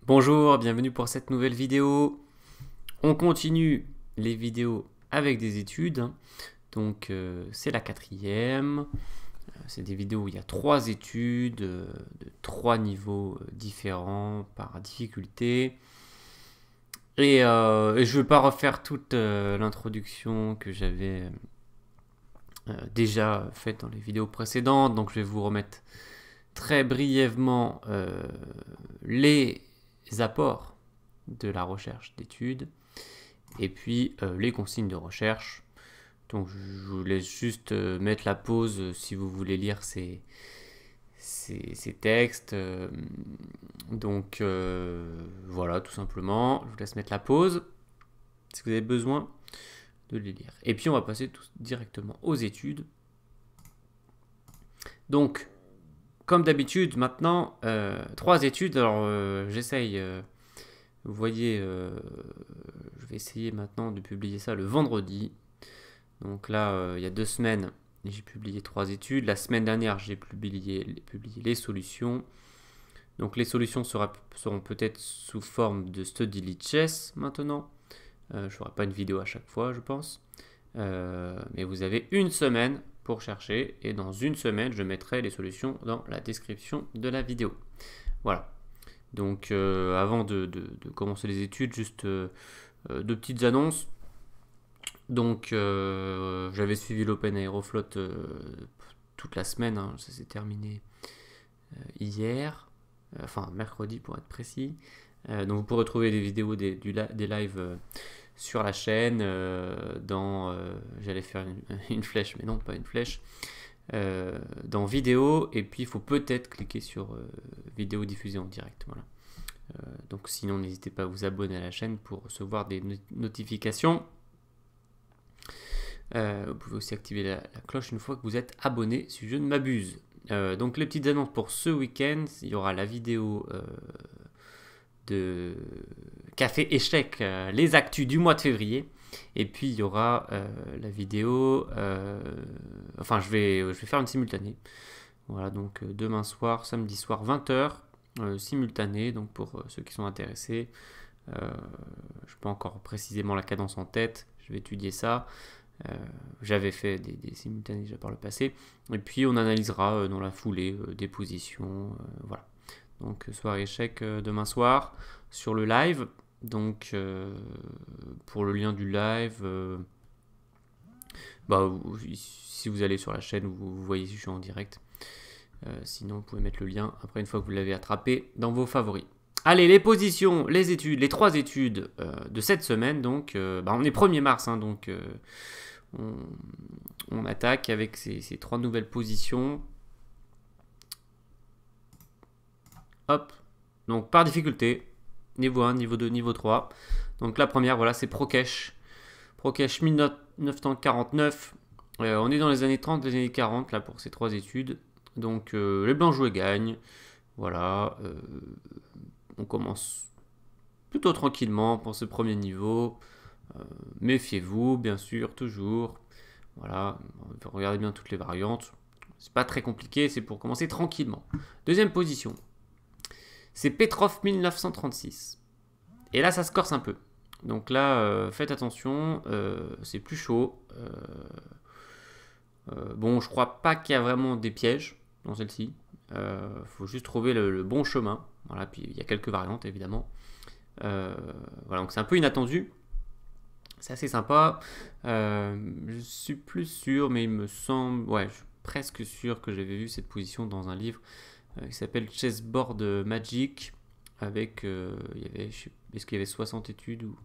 Bonjour, bienvenue pour cette nouvelle vidéo. On continue les vidéos avec des études. Donc c'est la quatrième. C'est des vidéos où il y a 3 études de 3 niveaux différents par difficulté. Et je ne vais pas refaire toute l'introduction que j'avais déjà faite dans les vidéos précédentes. Donc je vais vous remettre très brièvement les apports de la recherche d'études et puis les consignes de recherche. Donc je vous laisse juste mettre la pause si vous voulez lire ces textes. Donc voilà, tout simplement. Je vous laisse mettre la pause si vous avez besoin de les lire. Et puis on va passer directement aux études. Donc, comme d'habitude, maintenant, 3 études. Alors j'essaye, vous voyez, je vais essayer maintenant de publier ça le vendredi. Donc là, il y a 2 semaines, j'ai publié 3 études. La semaine dernière, j'ai publié les solutions. Donc les solutions seront peut-être sous forme de study lichess maintenant. Je ne ferai pas une vidéo à chaque fois, je pense. Mais vous avez une semaine pour chercher. Et dans une semaine, je mettrai les solutions dans la description de la vidéo. Voilà. Donc avant de commencer les études, juste 2 petites annonces. Donc j'avais suivi l'Open Aeroflot toute la semaine, hein, ça s'est terminé hier, enfin mercredi pour être précis. Donc vous pourrez trouver des vidéos des lives sur la chaîne, j'allais faire une flèche, mais non pas une flèche, dans vidéo, et puis il faut peut-être cliquer sur vidéo diffusée en direct, voilà. Donc sinon n'hésitez pas à vous abonner à la chaîne pour recevoir des notifications. Vous pouvez aussi activer la cloche une fois que vous êtes abonné, si je ne m'abuse. Donc les petites annonces pour ce week-end, il y aura la vidéo de Café Échec, les actus du mois de février. Et puis il y aura la vidéo, enfin je vais faire une simultanée. Voilà, donc demain soir, samedi soir, 20h, simultanée, donc pour ceux qui sont intéressés. Je n'ai pas encore précisément la cadence en tête, je vais étudier ça. J'avais fait des simultanés déjà par le passé, et puis on analysera dans la foulée des positions, voilà. Donc soirée échec demain soir sur le live. Donc pour le lien du live, si vous allez sur la chaîne, vous voyez si je suis en direct. Sinon vous pouvez mettre le lien après une fois que vous l'avez attrapé dans vos favoris. Allez, les positions, les études, les 3 études de cette semaine. Donc on est 1er mars, hein, donc on attaque avec ces 3 nouvelles positions. Hop, donc par difficulté, niveau 1, niveau 2, niveau 3. Donc la première, voilà, c'est Prokesh. Prokesh 1949. On est dans les années 30, les années 40, là, pour ces 3 études. Donc les blancs joués gagnent. Voilà, on commence plutôt tranquillement pour ce premier niveau. Méfiez-vous, bien sûr, toujours. Voilà, regardez bien toutes les variantes. C'est pas très compliqué, c'est pour commencer tranquillement. Deuxième position, c'est Petrov 1936. Et là, ça se corse un peu. Donc là, faites attention, c'est plus chaud. Bon, je crois pas qu'il y a vraiment des pièges dans celle-ci. Faut juste trouver le bon chemin. Voilà, puis il y a quelques variantes, évidemment. Voilà, donc c'est un peu inattendu. C'est assez sympa. Je suis plus sûr, mais il me semble... Ouais, je suis presque sûr que j'avais vu cette position dans un livre qui s'appelle Chessboard Magic. Avec... est-ce qu'il y avait 60 études ou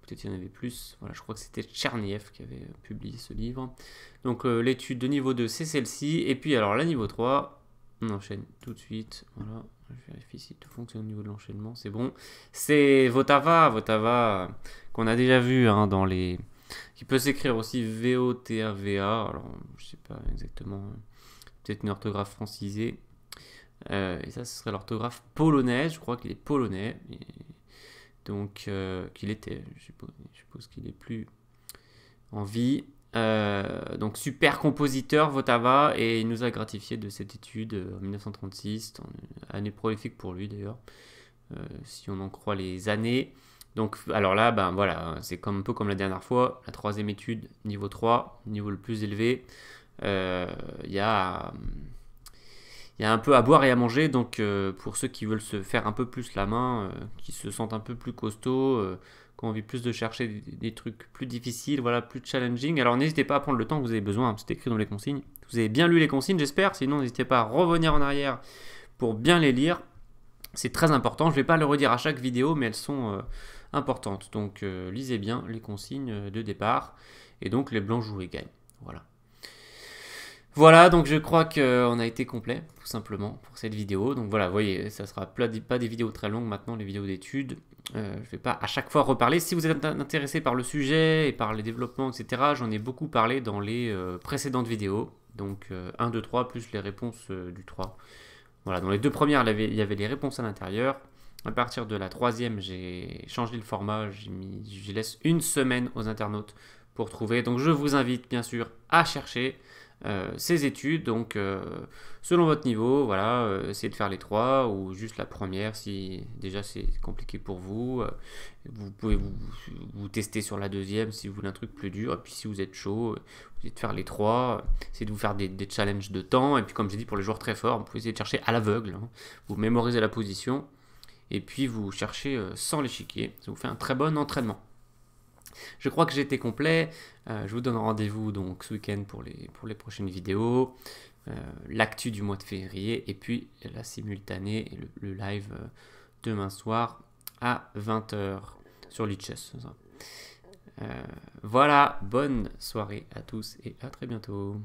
peut-être il y en avait plus. Voilà, je crois que c'était Tcherniev qui avait publié ce livre. Donc l'étude de niveau 2, c'est celle-ci. Et puis alors la niveau 3, on enchaîne tout de suite. Voilà, je vérifie si tout fonctionne au niveau de l'enchaînement. C'est bon. C'est Votava, qu'on a déjà vu hein, dans les... qui peut s'écrire aussi VOTAVA. Alors, je sais pas exactement. Peut-être une orthographe francisée. Et ça, ce serait l'orthographe polonaise. Je crois qu'il est polonais. Donc, qu'il était. Je suppose qu'il est plus en vie. Donc, super compositeur, Votava. Et il nous a gratifié de cette étude en 1936. Année prolifique pour lui, d'ailleurs. si on en croit les années. Donc, alors là, ben voilà, c'est un peu comme la dernière fois, la troisième étude, niveau 3, niveau le plus élevé. Il y a un peu à boire et à manger, donc pour ceux qui veulent se faire un peu plus la main, qui se sentent un peu plus costauds, qui ont envie plus de chercher des trucs plus difficiles, voilà, plus challenging, alors n'hésitez pas à prendre le temps que vous avez besoin, hein, c'est écrit dans les consignes. Vous avez bien lu les consignes, j'espère, sinon n'hésitez pas à revenir en arrière pour bien les lire. C'est très important, je ne vais pas le redire à chaque vidéo, mais elles sont importantes. Donc lisez bien les consignes de départ, et donc les blancs jouent et gagnent. Voilà. Voilà, donc je crois qu'on a été complet, tout simplement, pour cette vidéo. Donc voilà, vous voyez, ça ne sera pas des vidéos très longues maintenant, les vidéos d'études. Je ne vais pas à chaque fois reparler. Si vous êtes intéressé par le sujet et par les développements, etc., j'en ai beaucoup parlé dans les précédentes vidéos. Donc 1, 2, 3, plus les réponses du 3. Voilà, dans les deux premières, il y avait les réponses à l'intérieur. À partir de la troisième, j'ai changé le format. Je laisse une semaine aux internautes pour trouver. Donc je vous invite bien sûr à chercher ces études. Donc selon votre niveau, voilà, essayez de faire les trois ou juste la première si déjà c'est compliqué pour vous. Vous pouvez vous tester sur la deuxième si vous voulez un truc plus dur. Et puis si vous êtes chaud, vous essayez de faire les trois. Essayez de vous faire des challenges de temps. Et puis comme j'ai dit pour les joueurs très forts, vous pouvez essayer de chercher à l'aveugle. Hein. Vous mémorisez la position. Et puis vous cherchez sans l'échiquier. Ça vous fait un très bon entraînement. Je crois que j'ai été complet. Je vous donne rendez-vous donc ce week-end pour les prochaines vidéos. L'actu du mois de février. Et puis la simultanée et le live demain soir à 20h sur Lichess. Voilà, bonne soirée à tous et à très bientôt.